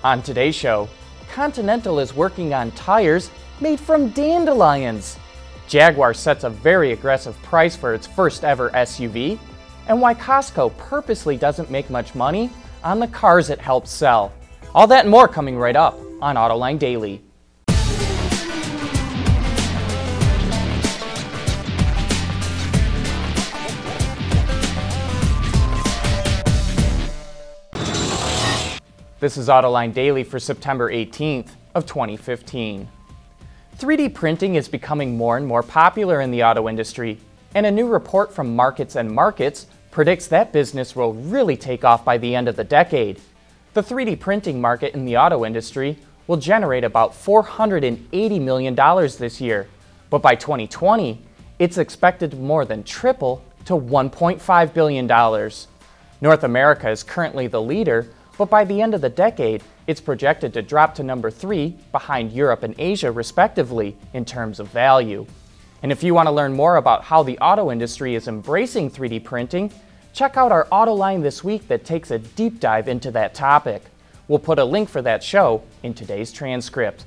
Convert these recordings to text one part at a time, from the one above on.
On today's show, Continental is working on tires made from dandelions. Jaguar sets a very aggressive price for its first ever SUV, and why Costco purposely doesn't make much money on the cars it helps sell. All that and more coming right up on Autoline Daily. This is Autoline Daily for September 18th of 2015. 3D printing is becoming more and more popular in the auto industry, and a new report from Markets and Markets predicts that business will really take off by the end of the decade. The 3D printing market in the auto industry will generate about $480 million this year, but by 2020, it's expected to more than triple to $1.5 billion. North America is currently the leader, but by the end of the decade, it's projected to drop to number 3 behind Europe and Asia respectively in terms of value. And if you want to learn more about how the auto industry is embracing 3D printing, check out our Autoline this week that takes a deep dive into that topic. We'll put a link for that show in today's transcript.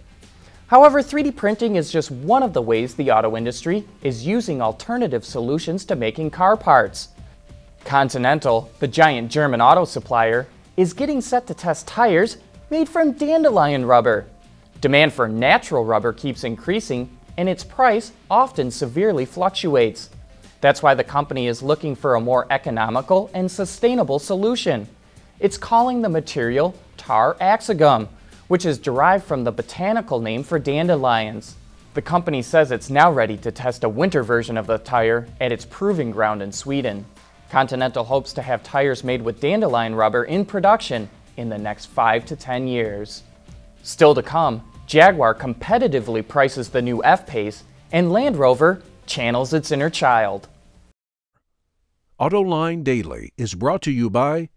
However, 3D printing is just one of the ways the auto industry is using alternative solutions to making car parts. Continental, the giant German auto supplier, is getting set to test tires made from dandelion rubber. Demand for natural rubber keeps increasing, and its price often severely fluctuates. That's why the company is looking for a more economical and sustainable solution. It's calling the material tar axegum, which is derived from the botanical name for dandelions. The company says it's now ready to test a winter version of the tire at its proving ground in Sweden. Continental hopes to have tires made with dandelion rubber in production in the next 5 to 10 years. Still to come, Jaguar competitively prices the new F-Pace, and Land Rover channels its inner child. Autoline Daily is brought to you by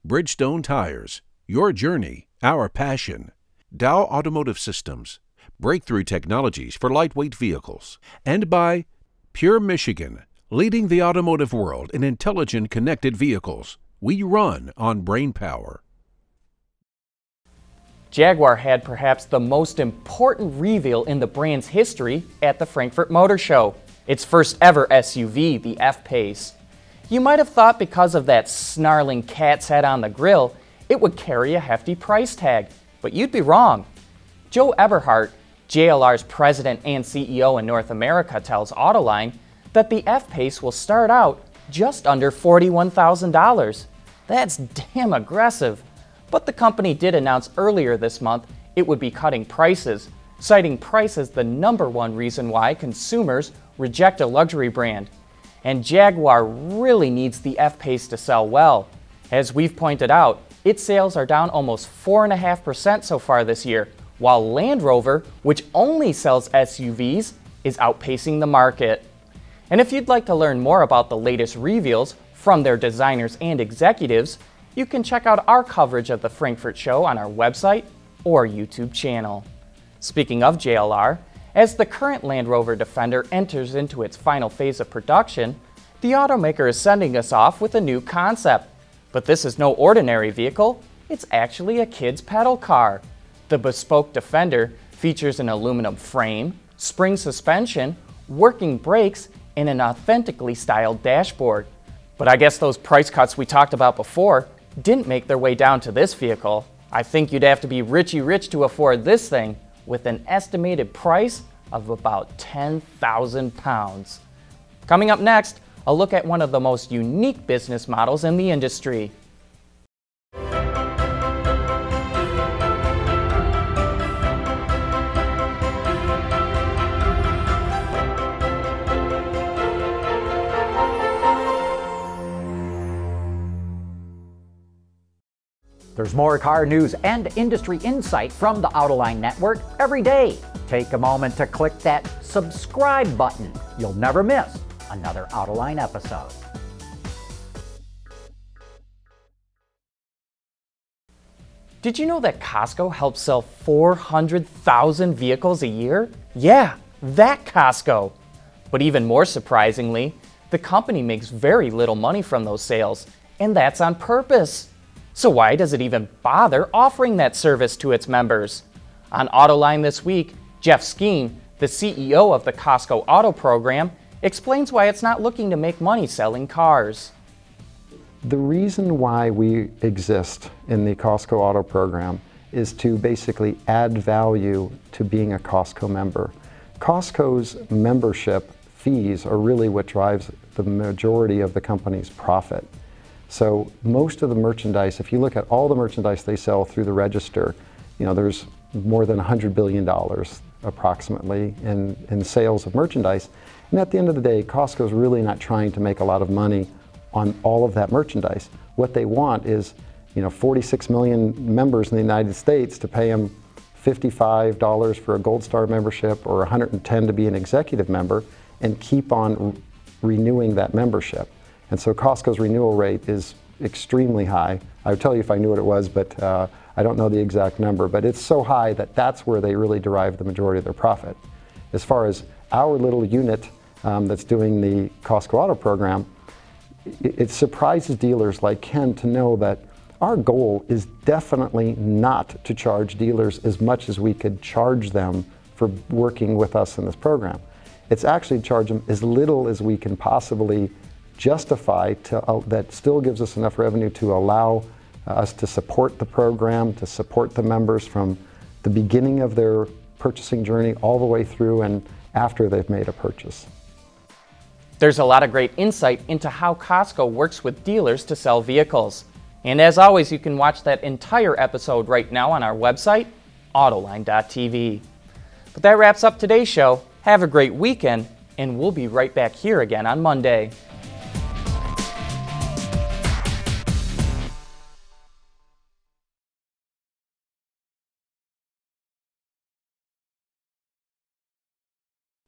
Bridgestone Tires, your journey, our passion. Dow Automotive Systems, breakthrough technologies for lightweight vehicles. And by Pure Michigan, leading the automotive world in intelligent connected vehicles. We run on brain power. Jaguar had perhaps the most important reveal in the brand's history at the Frankfurt Motor Show, its first ever SUV, the F-Pace. You might have thought because of that snarling cat's head on the grille, it would carry a hefty price tag, but you'd be wrong. Joe Eberhardt, JLR's president and CEO in North America, tells Autoline that the F-Pace will start out just under $41,000. That's damn aggressive. But the company did announce earlier this month it would be cutting prices, citing price as the #1 reason why consumers reject a luxury brand. And Jaguar really needs the F-Pace to sell well. As we've pointed out, its sales are down almost 4.5% so far this year, while Land Rover, which only sells SUVs, is outpacing the market. And if you'd like to learn more about the latest reveals from their designers and executives, you can check out our coverage of the Frankfurt show on our website or YouTube channel. Speaking of JLR, as the current Land Rover Defender enters into its final phase of production, the automaker is sending us off with a new concept. But this is no ordinary vehicle, it's actually a kid's pedal car. The bespoke Defender features an aluminum frame, spring suspension, working brakes, and an authentically styled dashboard. But I guess those price cuts we talked about before didn't make their way down to this vehicle. I think you'd have to be richy rich to afford this thing, with an estimated price of about £10,000. Coming up next, a look at one of the most unique business models in the industry. There's more car news and industry insight from the Autoline Network every day. Take a moment to click that subscribe button. You'll never miss another Autoline episode. Did you know that Costco helps sell 400,000 vehicles a year? Yeah, that Costco! But even more surprisingly, the company makes very little money from those sales, and that's on purpose. So why does it even bother offering that service to its members? On Autoline this week, Jeff Skeen, the CEO of the Costco Auto Program, explains why it's not looking to make money selling cars. The reason why we exist in the Costco Auto Program is to basically add value to being a Costco member. Costco's membership fees are really what drives the majority of the company's profit. So most of the merchandise, if you look at all the merchandise they sell through the register, there's more than $100 billion approximately in sales of merchandise. And at the end of the day, Costco's really not trying to make a lot of money on all of that merchandise. What they want is 46 million members in the United States to pay them $55 for a Gold Star membership or $110 to be an executive member and keep on renewing that membership. And so Costco's renewal rate is extremely high. I would tell you if I knew what it was, but I don't know the exact number, but it's so high that that's where they really derive the majority of their profit. As far as our little unit that's doing the Costco Auto Program, it surprises dealers like Ken to know that our goal is definitely not to charge dealers as much as we could charge them for working with us in this program. It's actually to charge them as little as we can possibly justify that still gives us enough revenue to allow us to support the program, to support the members from the beginning of their purchasing journey all the way through and after they've made a purchase. There's a lot of great insight into how Costco works with dealers to sell vehicles. And as always, you can watch that entire episode right now on our website, Autoline.tv. But that wraps up today's show. Have a great weekend, and we'll be right back here again on Monday.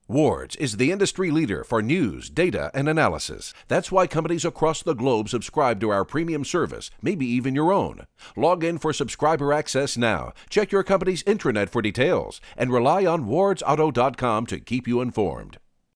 Ward's is the industry leader for news, data, and analysis. That's why companies across the globe subscribe to our premium service, maybe even your own. Log in for subscriber access now. Check your company's intranet for details and rely on wardsauto.com to keep you informed.